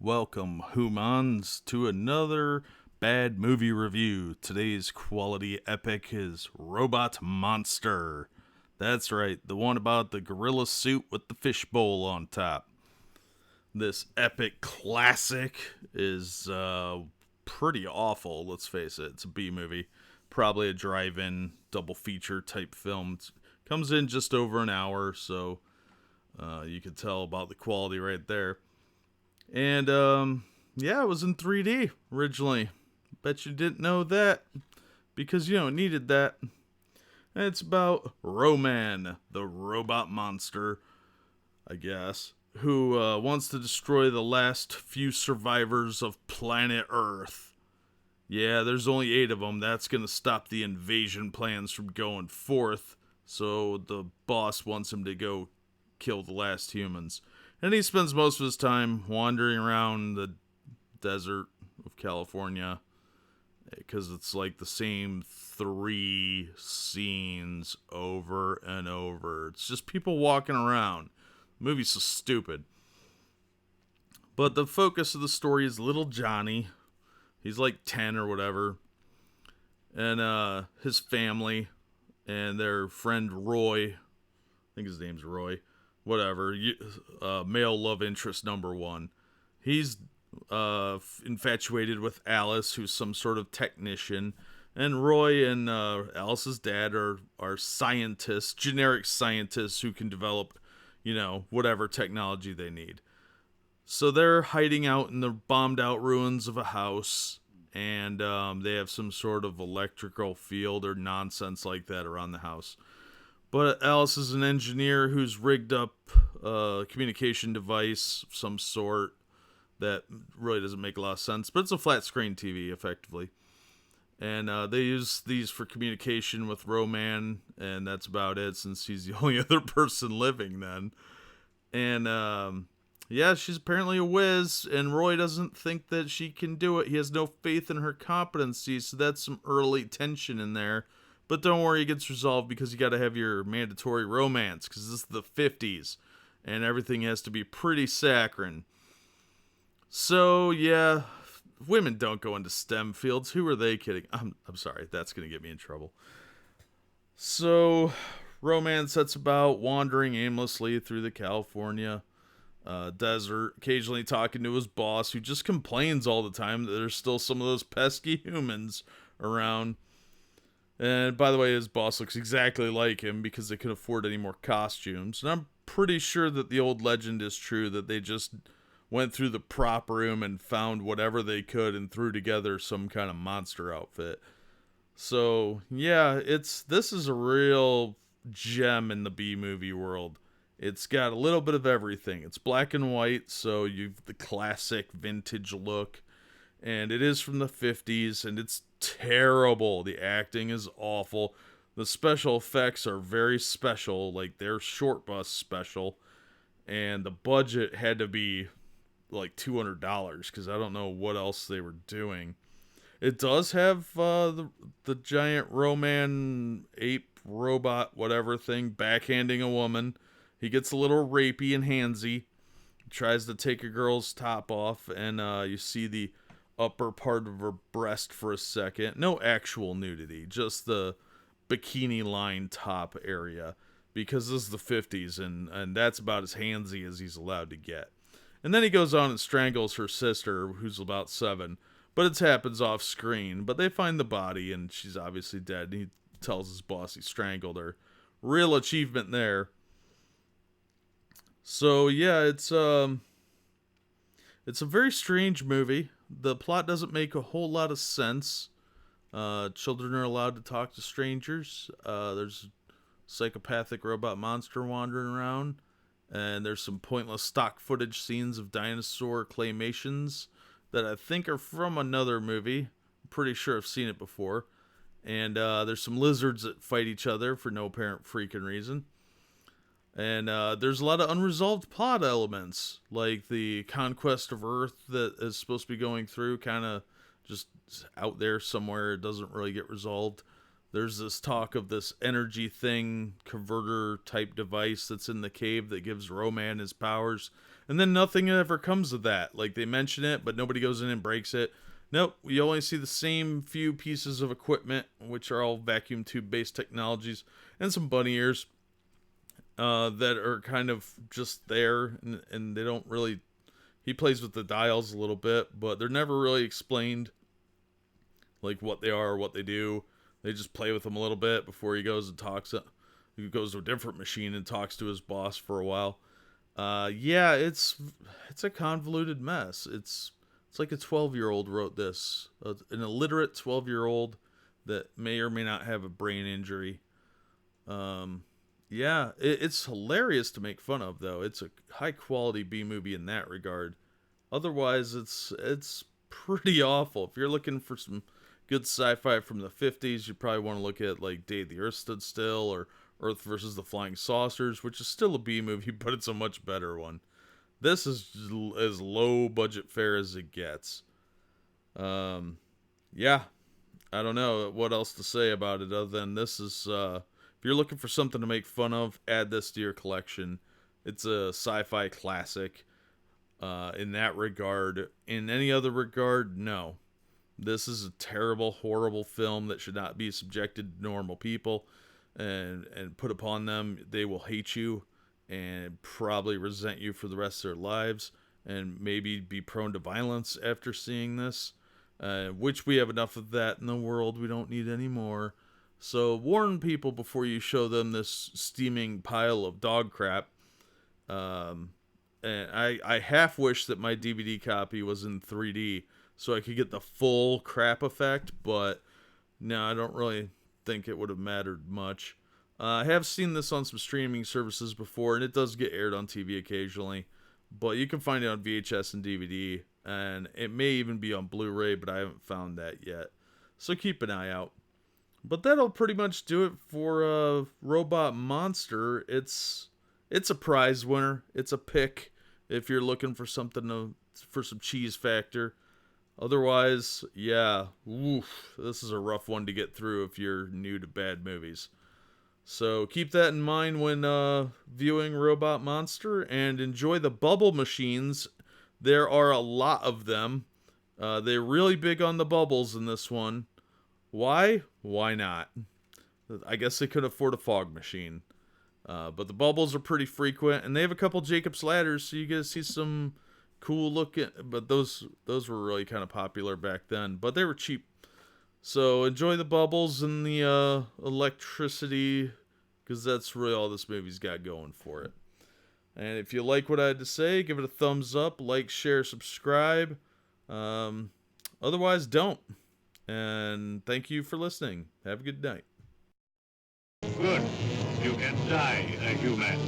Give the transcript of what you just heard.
Welcome, humans, to another bad movie review. Today's quality epic is Robot Monster. That's right, the one about the gorilla suit with the fishbowl on top. This epic classic is pretty awful, let's face it. It's a B movie. Probably a drive in double feature type film. Comes in just over an hour, so you can tell about the quality right there. And yeah, it was in 3D originally. Bet you didn't know that because you don't needed that. And it's about Roman, the robot monster, I guess, who wants to destroy the last few survivors of planet Earth. Yeah, there's only 8 of them. That's going to stop the invasion plans from going forth. So the boss wants him to go kill the last humans. And he spends most of his time wandering around the desert of California because it's like the same 3 scenes over and over. It's just people walking around. The movie's so stupid. But the focus of the story is little Johnny. He's like 10 or whatever. And his family and their friend Roy. I think his name's Roy. Whatever. Male love interest number 1. He's infatuated with Alice, who's some sort of technician. And Roy and Alice's dad are scientists, generic scientists who can develop, whatever technology they need. So they're hiding out in the bombed out ruins of a house, and they have some sort of electrical field or nonsense like that around the house. But Alice is an engineer who's rigged up a communication device of some sort that really doesn't make a lot of sense. But it's a flat screen TV, effectively. And they use these for communication with Roman, and that's about it since he's the only other person living then. And yeah, she's apparently a whiz, and Roy doesn't think that she can do it. He has no faith in her competency, so that's some early tension in there. But don't worry, it gets resolved because you got to have your mandatory romance because this is the 50s and everything has to be pretty saccharine. So, yeah, women don't go into STEM fields. Who are they kidding? I'm sorry, that's going to get me in trouble. So, Roman sets about wandering aimlessly through the California desert, occasionally talking to his boss, who just complains all the time that there's still some of those pesky humans around. And by the way, his boss looks exactly like him because they couldn't afford any more costumes. And I'm pretty sure that the old legend is true that they just went through the prop room and found whatever they could and threw together some kind of monster outfit. So, yeah, this is a real gem in the B movie world. It's got a little bit of everything. It's black and white, so you've the classic vintage look. And it is from the 50s, and it's terrible. The acting is awful. The special effects are very special, like they're short bus special. And the budget had to be like $200 because I don't know what else they were doing. It does have the giant Roman ape robot whatever thing backhanding a woman. He gets a little rapey and handsy. Tries to take a girl's top off, and you see the upper part of her breast for a second. No actual nudity, just the bikini line top area. Because this is the 50s, and that's about as handsy as he's allowed to get. And then he goes on and strangles her sister, who's about 7. But it happens off screen. But they find the body, and she's obviously dead. And he tells his boss he strangled her. Real achievement there. So yeah, it's a very strange movie. The plot doesn't make a whole lot of sense. Children are allowed to talk to strangers. There's a psychopathic robot monster wandering around. And there's some pointless stock footage scenes of dinosaur claymations that I think are from another movie. I'm pretty sure I've seen it before. And there's some lizards that fight each other for no apparent freaking reason. And there's a lot of unresolved plot elements, like the conquest of Earth that is supposed to be going through, kind of just out there somewhere. It doesn't really get resolved. there's this talk of this energy thing, converter type device that's in the cave that gives Roman his powers. And then nothing ever comes of that. Like, they mention it, but nobody goes in and breaks it. Nope, we only see the same few pieces of equipment, which are all vacuum tube based technologies, and some bunny ears that are kind of just there, and they don't really. He plays with the dials a little bit, but they're never really explained, like what they are or what they do. They just play with them a little bit before he goes and talks. He goes to a different machine and talks to his boss for a while. Yeah, it's a convoluted mess. It's like a 12-year-old wrote this, an illiterate 12-year-old that may or may not have a brain injury. Yeah, it's hilarious to make fun of, though. It's a high quality B movie in that regard. Otherwise, it's pretty awful. If you're looking for some good sci-fi from the 50s, you probably want to look at like Day the Earth Stood Still or Earth versus the Flying Saucers, which is still a B movie, but it's a much better one. This is as low budget fare as it gets. Yeah, I don't know what else to say about it other than this is, if you're looking for something to make fun of, add this to your collection. It's a sci-fi classic in that regard. In any other regard, no. This is a terrible, horrible film that should not be subjected to normal people and put upon them. They will hate you and probably resent you for the rest of their lives and maybe be prone to violence after seeing this, which we have enough of that in the world. We don't need any more. So warn people before you show them this steaming pile of dog crap. And I half wish that my DVD copy was in 3D so I could get the full crap effect, but no, I don't really think it would have mattered much. I have seen this on some streaming services before, and it does get aired on TV occasionally, but you can find it on VHS and DVD, and it may even be on Blu-ray, but I haven't found that yet. So keep an eye out. But that'll pretty much do it for Robot Monster. It's a prize winner. It's a pick if you're looking for something for some cheese factor. Otherwise, yeah, oof, this is a rough one to get through if you're new to bad movies. So keep that in mind when viewing Robot Monster, and enjoy the bubble machines. There are a lot of them. They're really big on the bubbles in this one. Why? Why not? I guess they could afford a fog machine. But the bubbles are pretty frequent, and they have a couple Jacob's ladders, so you get to see some cool looking. But those were really kind of popular back then, but they were cheap. So enjoy the bubbles and the electricity, because that's really all this movie's got going for it. And if you like what I had to say, give it a thumbs up, like, share, subscribe. Otherwise, don't. And thank you for listening. Have a good night. Good. You can die a human.